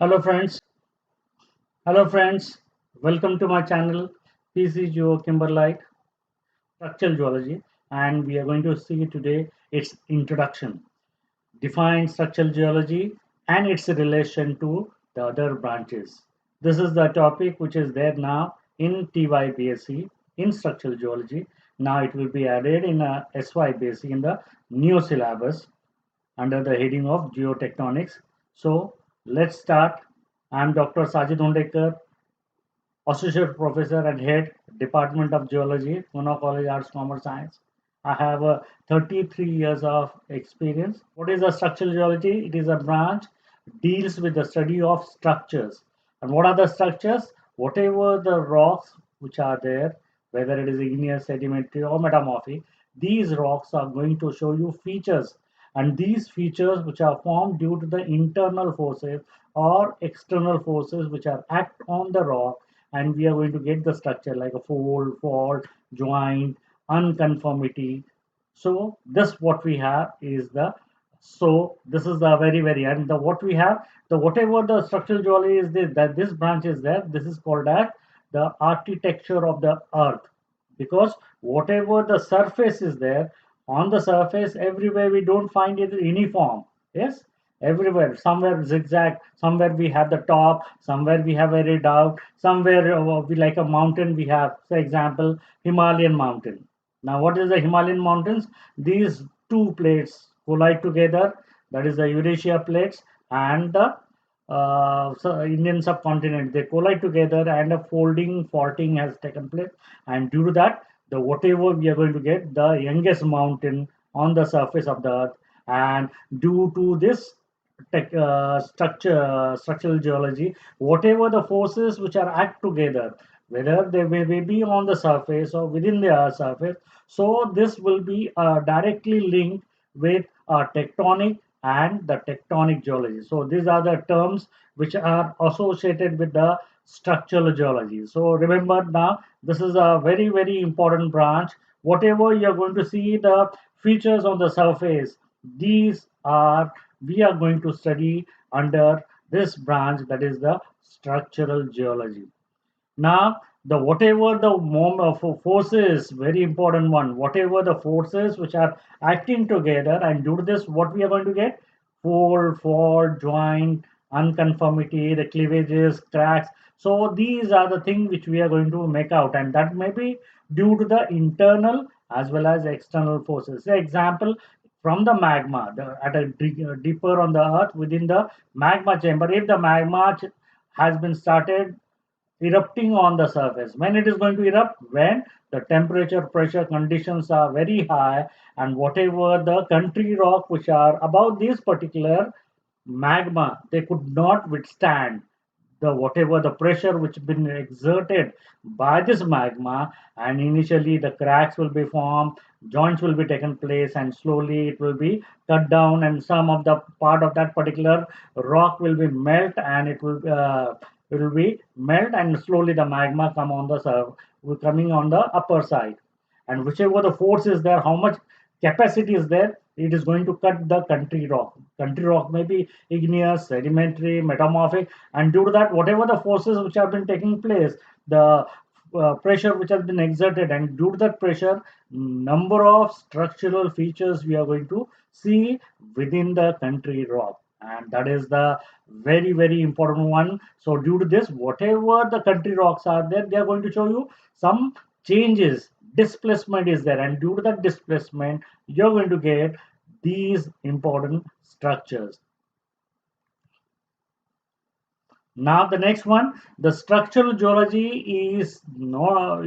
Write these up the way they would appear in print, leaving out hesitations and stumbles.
Hello friends, hello friends. Welcome to my channel PC Geo Kimberlite Structural Geology, and we are going to see today its introduction, define structural geology and its relation to the other branches. This is the topic which is there now in TYBSc in structural geology. Now it will be added in a SYBSc in the new syllabus under the heading of geotectonics. So let's start. I'm Dr. Sajid Hundekar, Associate Professor and Head, Department of Geology, Pune College Arts, Commerce, Science. I have 33 years of experience. What is a structural geology? It is a branch deals with the study of structures. And what are the structures? Whatever the rocks which are there, whether it is igneous, sedimentary, or metamorphic, these rocks are going to show you features. And these features which are formed due to the internal forces or external forces which are act on the rock, and we are going to get the structure like a fold, fault, joint, unconformity. So this what we have is the this is the very and the what we have the whatever the structural geology is this that this branch is there. This is called as the architecture of the earth, because whatever the surface is there, on the surface everywhere we don't find it uniform. Yes, everywhere, somewhere zigzag, somewhere we have the top, somewhere we have very down, somewhere we like a mountain we have, for example, Himalayan mountain. Now what is the Himalayan mountains? These two plates collide together, that is the Eurasia plates and the Indian subcontinent. They collide together and a folding faulting has taken place, and due to that the whatever we are going to get the youngest mountain on the surface of the earth. And due to this structural geology, whatever the forces which are act together, whether they may be on the surface or within the earth surface, so this will be directly linked with tectonic and the tectonic geology. So these are the terms which are associated with the structural geology. So remember, now this is a very important branch. Whatever you're going to see the features on the surface, these are we are going to study under this branch, that is the structural geology. Now, the whatever the forces, very important one, whatever the forces which are acting together, and due to this, what we are going to get? Fold, fault, joint, unconformity, the cleavages, cracks. So these are the things which we are going to make out, and that may be due to the internal as well as external forces. Say example, from the magma, at a deeper on the earth within the magma chamber, if the magma has been started erupting on the surface. When it is going to erupt? When the temperature pressure conditions are very high, and whatever the country rock which are above this particular magma, they could not withstand the whatever the pressure which been exerted by this magma, and initially the cracks will be formed, joints will be taken place, and slowly it will be cut down, and some of the part of that particular rock will be melt, and it will be melt, and slowly the magma come on the coming on the upper side, and whichever the force is there, how much capacity is there, it is going to cut the country rock. Country rock may be igneous, sedimentary, metamorphic, and due to that, whatever the forces which have been taking place, the pressure which has been exerted, and due to that pressure, number of structural features we are going to see within the country rock, and that is the very important one. So due to this, whatever the country rocks are there, they are going to show you some changes, displacement is there, and due to that displacement you're going to get these important structures. Now the next one, the structural geology is not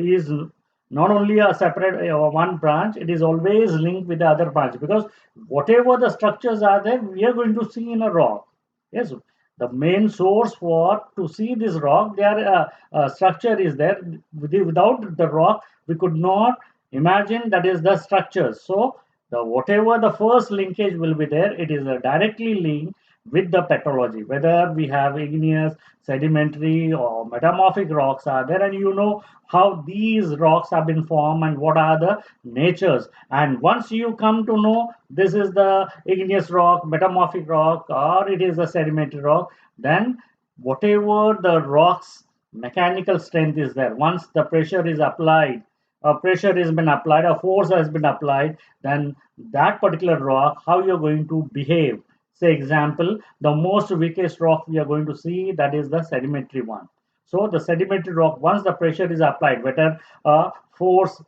only a separate one branch, it is always linked with the other branch, because whatever the structures are there, we are going to see in a rock. Yes, the main source for to see this rock, their structure is there. Without the rock, we could not imagine that is the structure. So the whatever the first linkage will be there, it is directly linked with the petrology, whether we have igneous, sedimentary, or metamorphic rocks are there, and you know how these rocks have been formed and what are the natures. And once you come to know this is the igneous rock, metamorphic rock, or it is a sedimentary rock, then whatever the rock's mechanical strength is there, once the pressure is applied, a pressure has been applied, a force has been applied, then that particular rock, how you're going to behave. Say example, the most weakest rock we are going to see, that is the sedimentary one. So the sedimentary rock, once the pressure is applied, whether force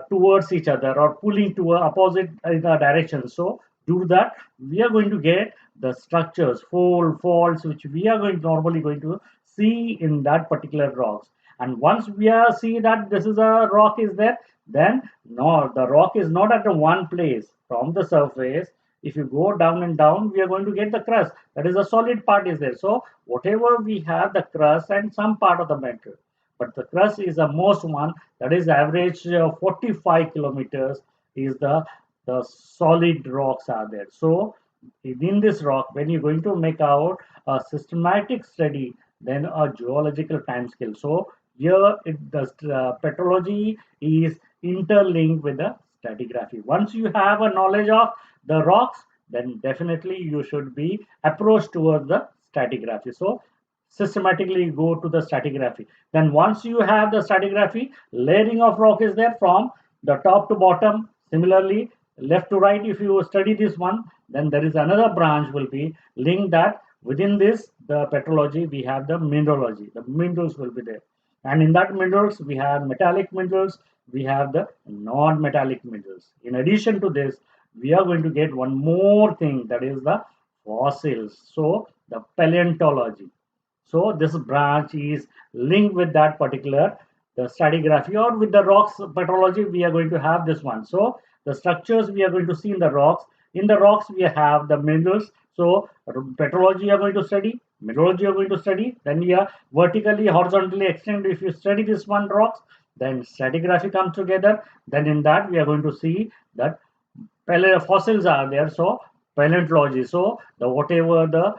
towards each other or pulling to a opposite direction, so do that, we are going to get the structures, faults, which we are normally going to see in that particular rocks. And once we are see that this is a rock is there, then no, the rock is not at the one place from the surface. If you go down and down, we are going to get the crust. That is, a solid part is there. So whatever we have, the crust and some part of the metal, but the crust is the most one, that is average 45 kilometers is the solid rocks are there. So within this rock, when you're going to make out a systematic study, then a geological time scale. So here the petrology is interlinked with the stratigraphy. Once you have a knowledge of the rocks, then definitely you should be approached towards the stratigraphy. So systematically go to the stratigraphy. Then once you have the stratigraphy, layering of rock is there from the top to bottom. Similarly, left to right, if you study this one, then there is another branch will be linked that within this, the petrology, we have the mineralogy. The minerals will be there. And in that minerals, we have metallic minerals, we have the non-metallic minerals. In addition to this, we are going to get one more thing, that is the fossils. So the paleontology. So this branch is linked with that particular the stratigraphy, or with the rocks petrology. We are going to have this one. So the structures we are going to see in the rocks. In the rocks we have the minerals. So petrology you are going to study, mineralogy you are going to study. Then we are vertically, horizontally extend. If you study this one rocks, then stratigraphy comes together. Then in that we are going to see that fossils are there. So paleontology. So the whatever the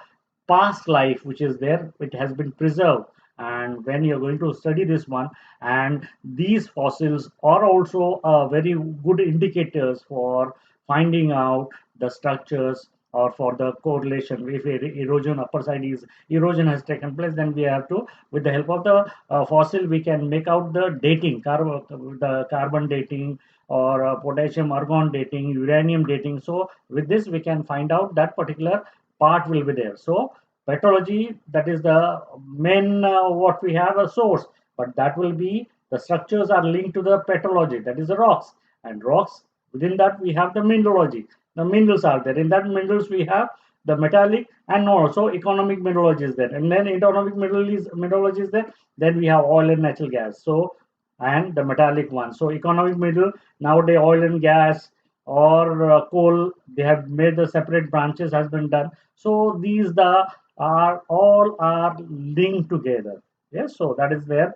past life which is there, it has been preserved. And when you're going to study this one, and these fossils are also very good indicators for finding out the structures, or for the correlation. If erosion upper side is erosion has taken place, then we have to, with the help of the fossil, we can make out the dating, the carbon dating, or potassium argon dating, uranium dating. So with this we can find out that particular part will be there. So petrology, that is the main what we have a source, but that will be the structures are linked to the petrology, that is the rocks. And rocks, within that we have the mineralogy. The minerals are there. In that minerals we have the metallic, and also economic mineralogy is there. And then economic mineralogy is there. Then we have oil and natural gas. So and the metallic one. So economic mineral, nowadays oil and gas or coal, they have made the separate branches has been done. So these the are all are linked together. Yes, so that is there.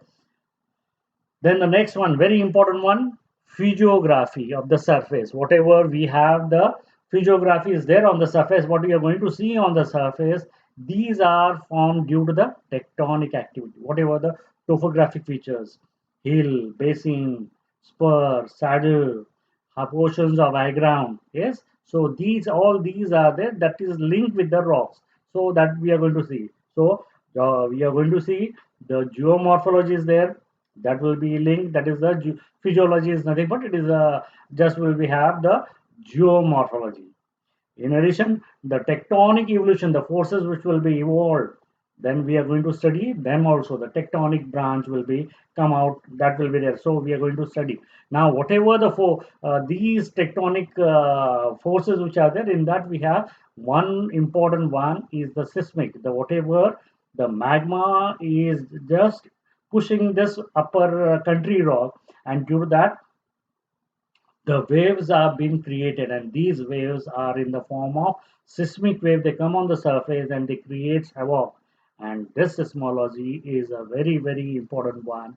Then the next one, very important one, physiography of the surface. Whatever we have, the physiography is there on the surface. What we are going to see on the surface, these are formed due to the tectonic activity. Whatever the topographic features, hill, basin, spur, saddle, portions of high ground. Yes, so these all these are there. That is linked with the rocks. So that we are going to see. So we are going to see the geomorphology is there, that will be linked. That is the physiology is nothing but it is a just will we have the geomorphology. In addition, the tectonic evolution, the forces which will be evolved, then we are going to study them also. The tectonic branch will be come out, that will be there. So we are going to study. Now, whatever the these tectonic forces which are there, in that we have one important one is the seismic. The whatever the magma is just pushing this upper country rock, and due to that the waves are being created, and these waves are in the form of seismic wave. They come on the surface and they create havoc, and this seismology is a very important one.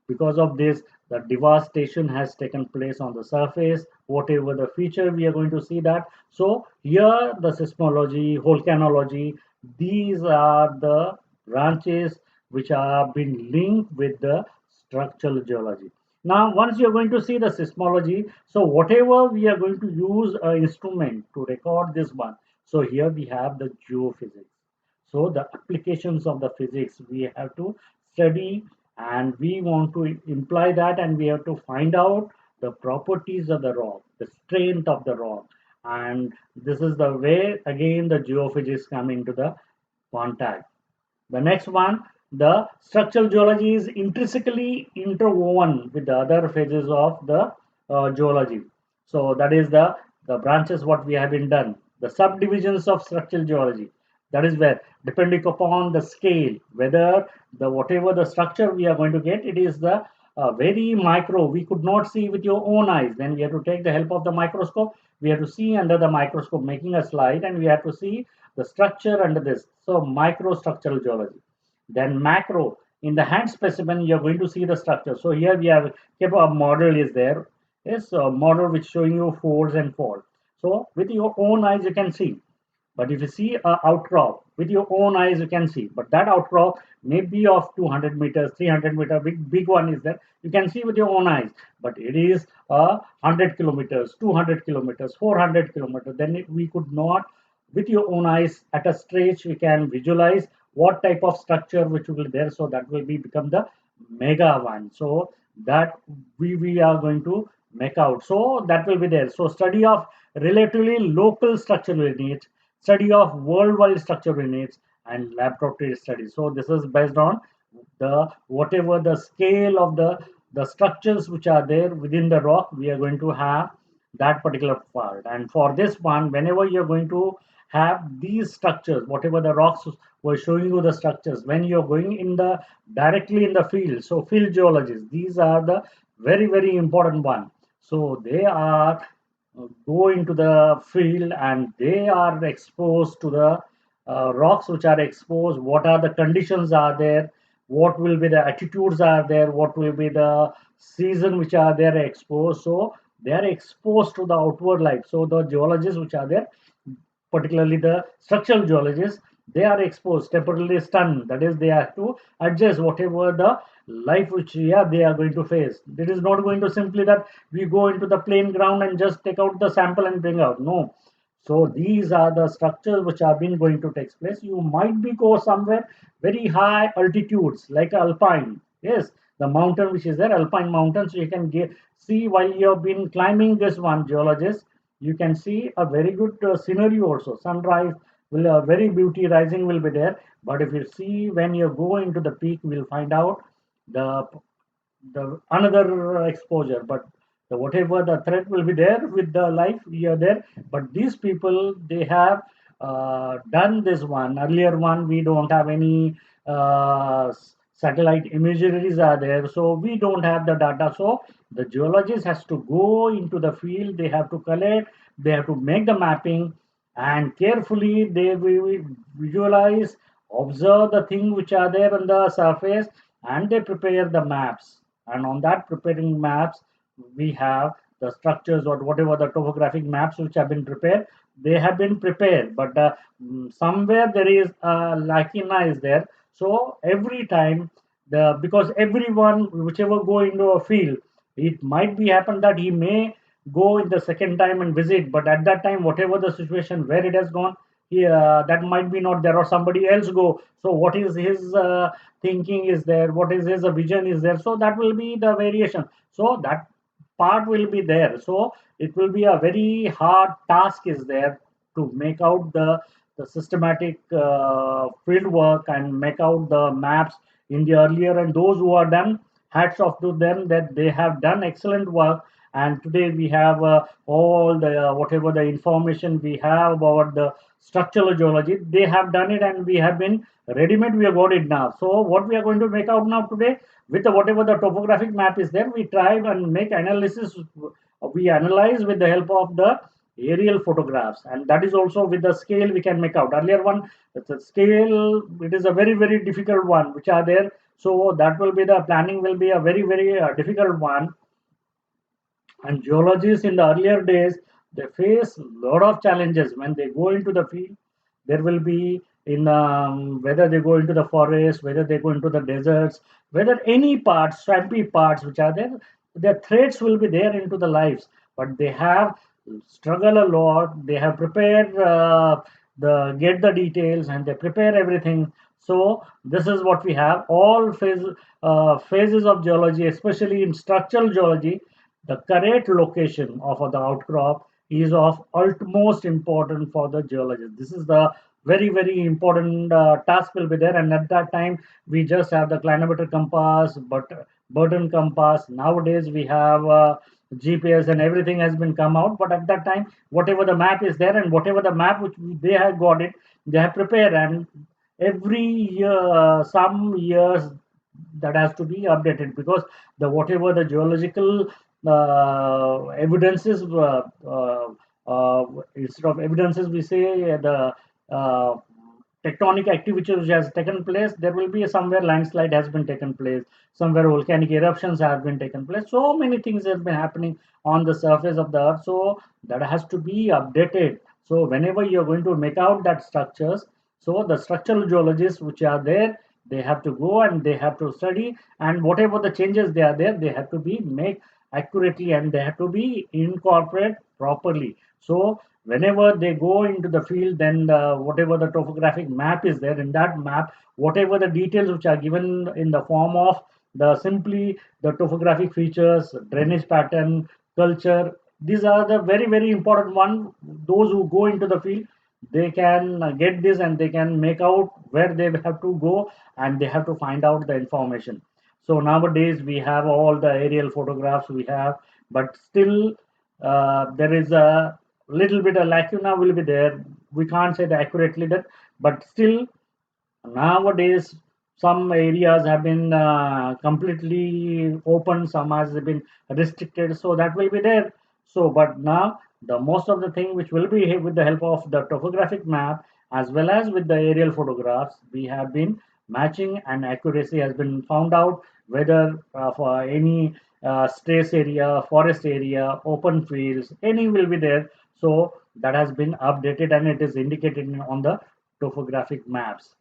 Because of this, the devastation has taken place on the surface, whatever the feature we are going to see that. So here the seismology, volcanology, these are the branches which are been linked with the structural geology. Now, once you're going to see the seismology, so whatever we are going to use an instrument to record this one. So here we have the geophysics. So the applications of the physics we have to study, and we want to imply that, and we have to find out the properties of the rock, the strength of the rock. And this is the way again the geophysics come into the contact. The next one, the structural geology is intrinsically interwoven with the other phases of the geology. So that is the branches what we have been done, the subdivisions of structural geology. That is where, depending upon the scale, whether the whatever the structure we are going to get, it is the very micro. We could not see with your own eyes. Then we have to take the help of the microscope. We have to see under the microscope, making a slide, and we have to see the structure under this. So microstructural geology. Then macro, in the hand specimen, you're going to see the structure. So here we have kept a model is there. Yes, a model which showing you folds and faults. So with your own eyes you can see. But if you see a outcrop with your own eyes, you can see. But that outcrop may be of 200 meters, 300 meter, big one is there. You can see with your own eyes. But it is 100 kilometers, 200 kilometers, 400 kilometers. Then we could not, with your own eyes, at a stretch, we can visualize what type of structure which will be there. So that will be become the mega one. So that we are going to make out. So that will be there. So study of relatively local structural units, study of worldwide structural units, and laboratory studies. So this is based on the whatever the scale of the structures which are there within the rock, we are going to have that particular part. And for this one, whenever you're going to have these structures, whatever the rocks were showing you the structures, when you're going in the directly in the field, so field geologists, these are the very very important one. So they are go into the field and they are exposed to the rocks which are exposed, what are the conditions are there, what will be the attitudes are there, what will be the season which are there exposed. So they are exposed to the outward light. So the geologists which are there, particularly the structural geologists, they are exposed, temporarily stunned. That is, they have to adjust whatever the life which yeah, they are going to face. It is not going to simply that we go into the plain ground and just take out the sample and bring out. No. So these are the structures which have been going to take place. You might be go somewhere very high altitudes like alpine. Yes, the mountain which is there, alpine mountains. You can get see while you have been climbing this one, geologist, you can see a very good scenery also. Sunrise will very beauty rising will be there. But if you see when you go into the peak, we'll find out the the another exposure. But the whatever the threat will be there with the life we are there. But these people they have done this one earlier one. We don't have any satellite imageries are there, so we don't have the data. So the geologist has to go into the field, they have to collect, they have to make the mapping, and carefully they will visualize, observe the thing which are there on the surface, and they prepare the maps. And on that preparing maps, we have the structures or whatever the topographic maps which have been prepared. They have been prepared, but somewhere there is a lacuna is there. So every time the because everyone whichever go into a field, it might be happen that he may go in the second time and visit, but at that time whatever the situation where it has gone, he, that might be not there or somebody else go. So what is his thinking is there, what is his vision is there, so that will be the variation. So that part will be there. So it will be a very hard task is there to make out the systematic field work and make out the maps in the earlier. And those who are done, hats off to them that they have done excellent work. And today we have all the whatever the information we have about the structural geology, they have done it and we have been ready made, we have got it now. So what we are going to make out now today, with the, whatever the topographic map is there, we try and make analysis, we analyze with the help of the aerial photographs, and that is also with the scale we can make out. Earlier one, the scale, it is a very very difficult one which are there. So that will be the planning will be a very very difficult one. And geologists in the earlier days, they face a lot of challenges when they go into the field. There will be in whether they go into the forest, whether they go into the deserts, whether any parts, swampy parts which are there, their threats will be there into the lives. But they have struggled a lot. They have prepared the get the details and they prepare everything. So this is what we have. All phases of geology, especially in structural geology, the correct location of the outcrop is of utmost importance for the geologist. This is the very important task will be there. And at that time, we just have the clinometer compass, but Burton compass. Nowadays, we have GPS and everything has been come out. But at that time, whatever the map is there and whatever the map which they have got it, they have prepared. And every year, some years that has to be updated, because the whatever the geological evidences, instead of evidences, we say the uh, tectonic activity which has taken place. There will be somewhere landslide has been taken place, somewhere volcanic eruptions have been taken place. So many things have been happening on the surface of the earth. So that has to be updated. So whenever you're going to make out that structures, so the structural geologists which are there, they have to go and they have to study, and whatever the changes they are there, they have to be make accurately and they have to be incorporate properly. So whenever they go into the field, then whatever the topographic map is there, in that map, whatever the details which are given in the form of the simply the topographic features, drainage pattern, culture, these are the very important one. Those who go into the field, they can get this and they can make out where they have to go and they have to find out the information. So nowadays we have all the aerial photographs we have, but still there is a little bit of lacuna will be there. We can't say that accurately that, but still nowadays some areas have been completely open, some has been restricted, so that will be there. So but now the most of the thing which will be with the help of the topographic map as well as with the aerial photographs, we have been matching and accuracy has been found out, whether for any stress area, forest area, open fields, any will be there. So that has been updated and it is indicated on the topographic maps.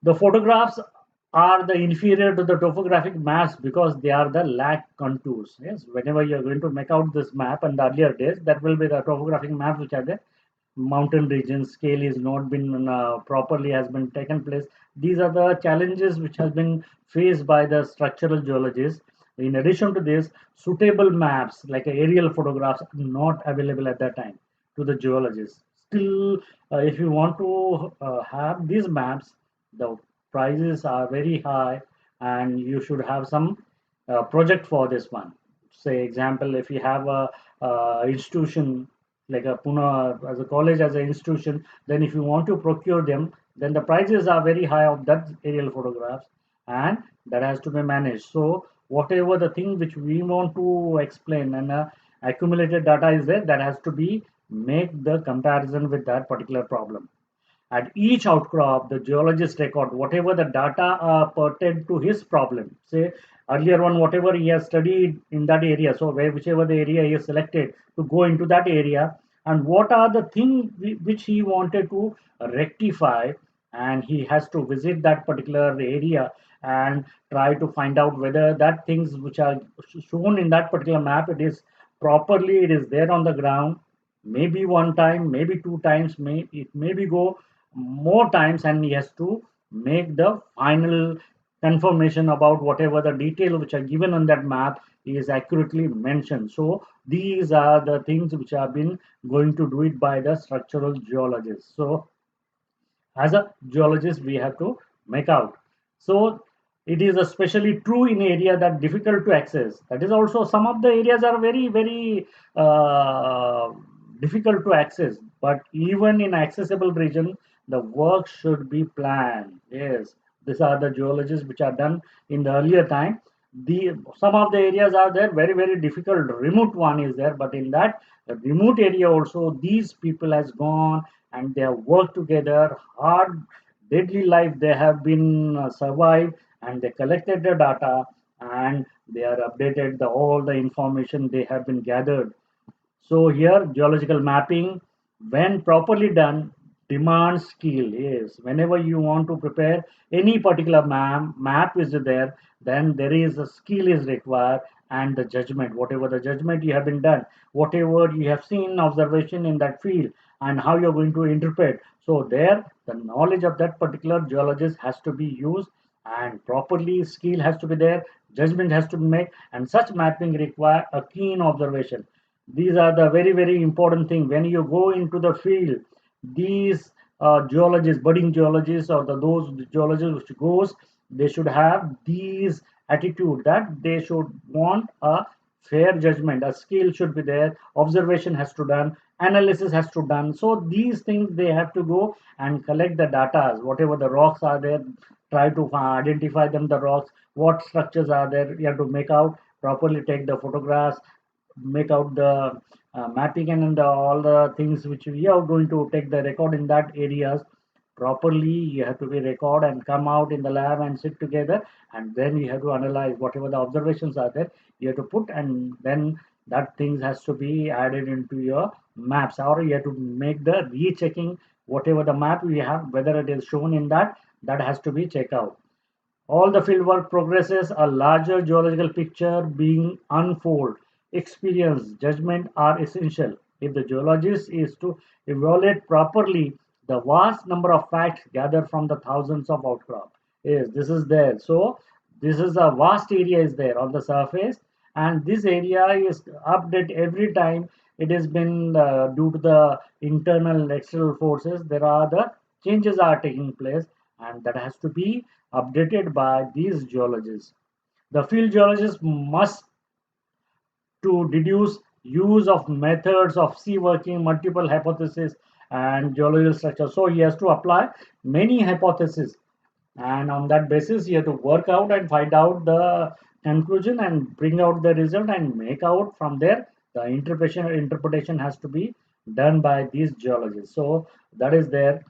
The photographs are the inferior to the topographic maps because they are the lag contours. Yes, whenever you're going to make out this map in the earlier days, that will be the topographic maps which are the mountain region scale is not been properly has been taken place. These are the challenges which has been faced by the structural geologists. In addition to this, suitable maps like aerial photographs are not available at that time to the geologists. Still, if you want to have these maps, the prices are very high and you should have some project for this one. Say example, if you have a institution like a Pune as a college as an institution, then if you want to procure them, then the prices are very high of that aerial photographs, and that has to be managed. So whatever the thing which we want to explain and accumulated data is there, that has to be make the comparison with that particular problem. At each outcrop, the geologist record whatever the data are pertinent to his problem. Say earlier one, whatever he has studied in that area, so whichever the area he has selected to go into that area, and what are the things which he wanted to rectify, and he has to visit that particular area and try to find out whether that things which are shown in that particular map, it is properly, it is there on the ground. Maybe one time, maybe two times, it maybe go more times, and he has to make the final confirmation about whatever the detail which are given on that map is accurately mentioned. So these are the things which have been going to do it by the structural geologists. So as a geologist we have to make out. So it is especially true in area that difficult to access. That is also some of the areas are very uh, difficult to access, but even in accessible region the work should be planned. Yes, these are the geologists which are done in the earlier time. The some of the areas are there very difficult, remote one is there, but in that remote area also these people has gone and they have worked together hard, deadly life they have been survived, and they collected the data and they are updated the all the information they have been gathered. So here geological mapping, when properly done, demands skill. Yes, whenever you want to prepare any particular map is there, then there is a skill is required and the judgment. Whatever the judgment you have been done, whatever you have seen observation in that field, and how you're going to interpret. So there, the knowledge of that particular geologist has to be used, and properly skill has to be there, judgment has to be made, and such mapping require a keen observation. These are the very, very important thing. When you go into the field, these geologists, budding geologists, or those geologists which goes, they should have these attitude that they should want a fair judgment, a skill should be there, observation has to done, analysis has to done. So these things they have to go and collect the data, whatever the rocks are there, try to identify them, the rocks, what structures are there, you have to make out properly, take the photographs, make out the mapping, and all the things which we are going to take the record in that areas properly. You have to be record and come out in the lab and sit together, and then you have to analyze whatever the observations are there, you have to put, and then that things has to be added into your maps, or you have to make the rechecking whatever the map we have, whether it is shown in that, that has to be checked out. All the fieldwork progresses, a larger geological picture being unfold. Experience, judgment are essential. If the geologist is to evaluate properly the vast number of facts gathered from the thousands of outcrop. Yes, this is there. So this is a vast area is there on the surface, and this area is updated every time. It has been due to the internal and external forces. There are the changes are taking place, and that has to be updated by these geologists. The field geologist must to deduce use of methods of sea working, multiple hypotheses, and geological structure. So he has to apply many hypotheses, and on that basis he has to work out and find out the conclusion and bring out the result and make out from there the interpretation has to be done by these geologists. So that is there.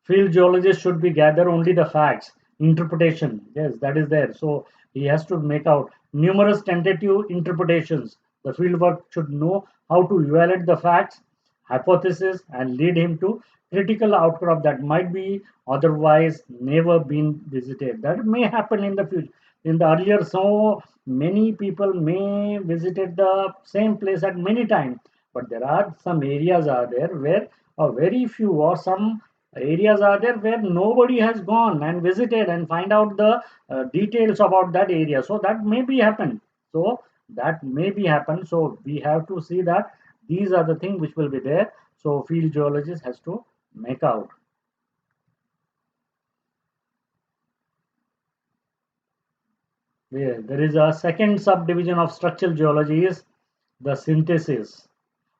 Field geologist should be gather only the facts, interpretation. Yes, that is there. So he has to make out numerous tentative interpretations. The field work should know how to evaluate the facts, hypothesis, and lead him to critical outcrop that might be otherwise never been visited. That may happen in the future. In the earlier, so many people may visited the same place at many times, but there are some areas are there where a very few or some areas are there where nobody has gone and visited and find out the details about that area. So that may be happen. So that may be happen. So we have to see that these are the things which will be there. So field geologist has to make out. There is a second subdivision of structural geology is the synthesis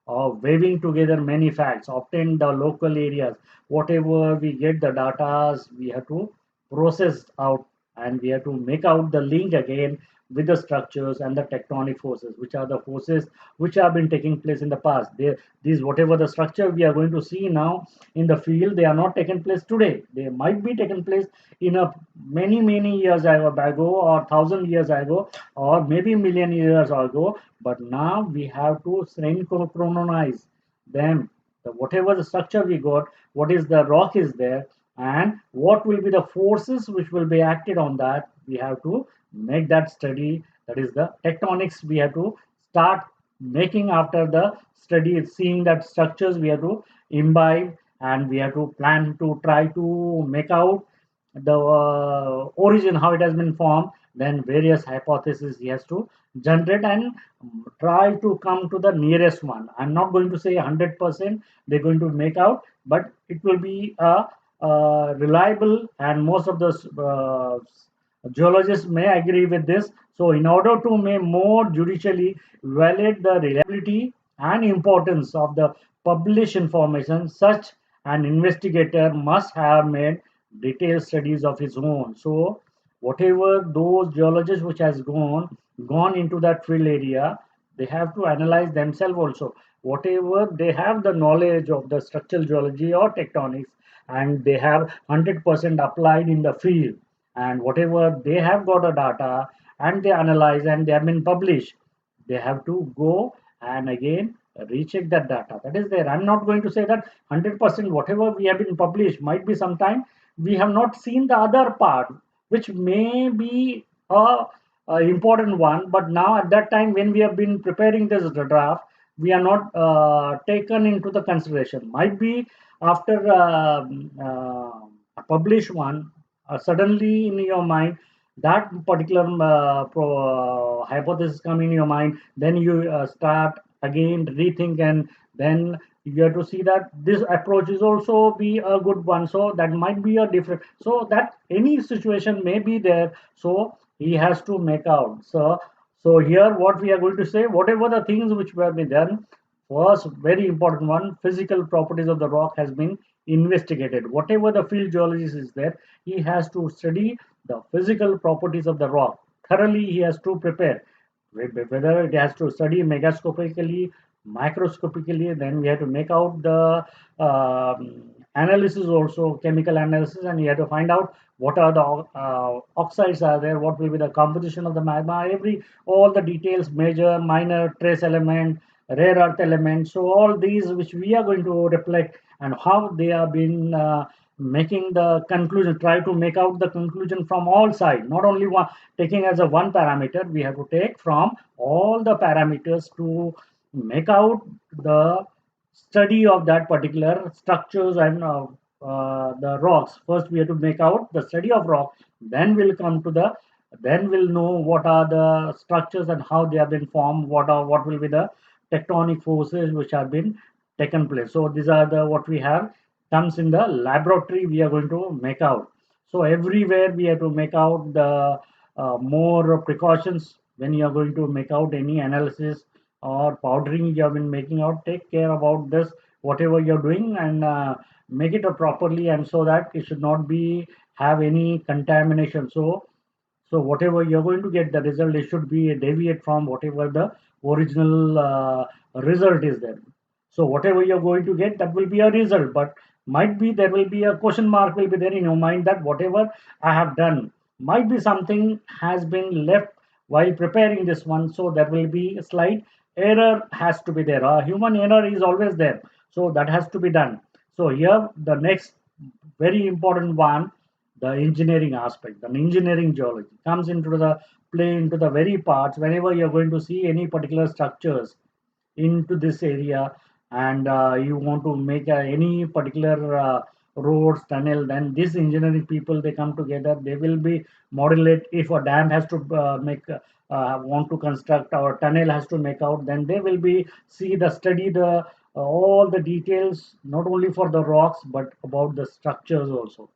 of weaving together many facts, obtain the local areas. Whatever we get the data, we have to process out, and we have to make out the link again with the structures and the tectonic forces, which are the forces which have been taking place in the past. These whatever the structure we are going to see now in the field, they are not taken place today. They might be taken place in a many years ago, or thousand years ago, or maybe million years ago. But now we have to synchronize them. Whatever the structure we got, what is the rock is there, and what will be the forces which will be acted on that, we have to make that study. That is the tectonics we have to start making after the study, seeing that structures we have to imbibe, and we have to plan to try to make out the origin, how it has been formed, then various hypotheses he has to generate and try to come to the nearest one. I'm not going to say 100% they're going to make out, but it will be a reliable, and most of the geologists may agree with this. So in order to make more judicially evaluate the reliability and importance of the published information, such an investigator must have made detailed studies of his own. So whatever those geologists which has gone into that field area, they have to analyze themselves also. Whatever they have the knowledge of the structural geology or tectonics, and they have 100% applied in the field, and whatever they have got a data and they analyze and they have been published, they have to go and again recheck that data. That is there. I'm not going to say that 100% whatever we have been published, might be sometime we have not seen the other part, which may be a important one. But now at that time when we have been preparing this draft, we are not taken into the consideration. Might be after a published one, suddenly in your mind that particular hypothesis come in your mind, then you start again rethink, and then you have to see that this approach is also be a good one, so that might be a different, so that any situation may be there, so he has to make out. So here what we are going to say, whatever the things which have been done, first very important one, physical properties of the rock has been investigated. Whatever the field geologist is there, he has to study the physical properties of the rock thoroughly. He has to prepare whether it has to study megascopically, microscopically, then we have to make out the analysis, also chemical analysis, and you have to find out what are the oxides are there, what will be the composition of the magma, every all the details, major, minor, trace element, rare earth elements. So all these which we are going to reflect, and how they have been making the conclusion, try to make out the conclusion from all sides, not only one taking as a one parameter, we have to take from all the parameters to make out the study of that particular structures and the rocks. First we have to make out the study of rock, then we'll come to the, then we'll know what are the structures and how they have been formed, what will be the tectonic forces which have been taken place. So these are the what we have comes in the laboratory, we are going to make out. So everywhere we have to make out the more precautions when you are going to make out any analysis or powdering you have been making out. Take care about this, whatever you're doing, and make it properly, and so that it should not be have any contamination. So whatever you're going to get the result, it should be deviate from whatever the original result is there. So whatever you're going to get, that will be a result, but might be there will be a question mark will be there in your mind that whatever I have done, might be something has been left while preparing this one. So there will be a slight error has to be there. A human error is always there. So that has to be done. So here the next very important one, the engineering aspect, the engineering geology comes into the play into the very parts whenever you're going to see any particular structures into this area, and you want to make any particular roads, tunnel, then these engineering people they come together, they will be modulate. If a dam has to make want to construct, or tunnel has to make out, then they will be see the study the all the details, not only for the rocks but about the structures also.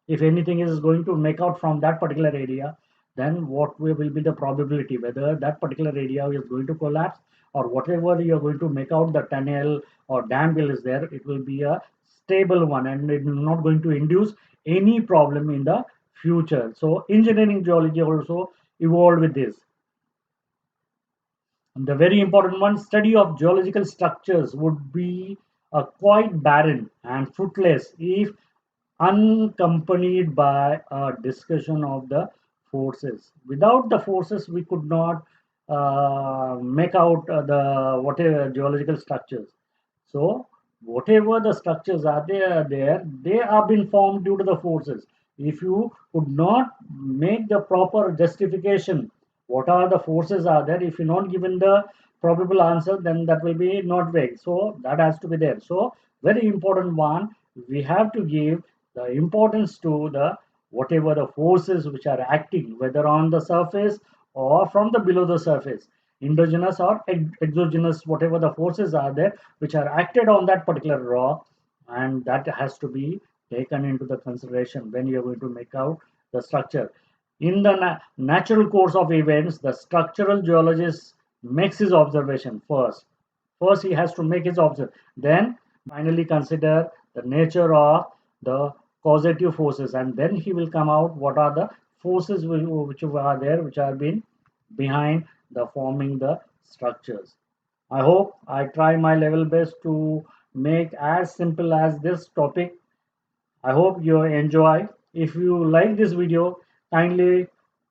If anything is going to make out from that particular area, then what will be the probability whether that particular area is going to collapse, or whatever you're going to make out the tunnel or dam will is there, it will be a stable one and it is not going to induce any problem in the future. So engineering geology also evolved with this. And the very important one, study of geological structures would be quite barren and fruitless if unaccompanied by a discussion of the forces. Without the forces, we could not make out the whatever geological structures. So whatever the structures are there, they have been formed due to the forces. If you could not make the proper justification, what are the forces are there? If you're not given the probable answer, then that will be not vague. So that has to be there. So very important one, we have to give the importance to the whatever the forces which are acting, whether on the surface or from the below the surface, endogenous or exogenous, whatever the forces are there which are acted on that particular rock, and that has to be taken into the consideration when you're going to make out the structure. In the natural course of events, the structural geologist makes his observation first. First, he has to make his observation. Then, finally, consider the nature of the causative forces, and then he will come out what are the forces which are there, which are been behind the forming the structures. I hope I try my level best to make as simple as this topic. I hope you enjoy. If you like this video, kindly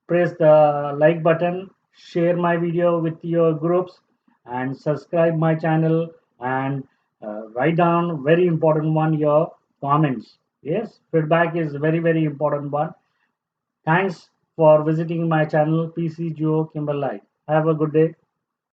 press the like button, share my video with your groups, and subscribe my channel, and write down very important one your comments. Yes, feedback is very important one. Thanks for visiting my channel PC Joe Kimberlite. Have a good day.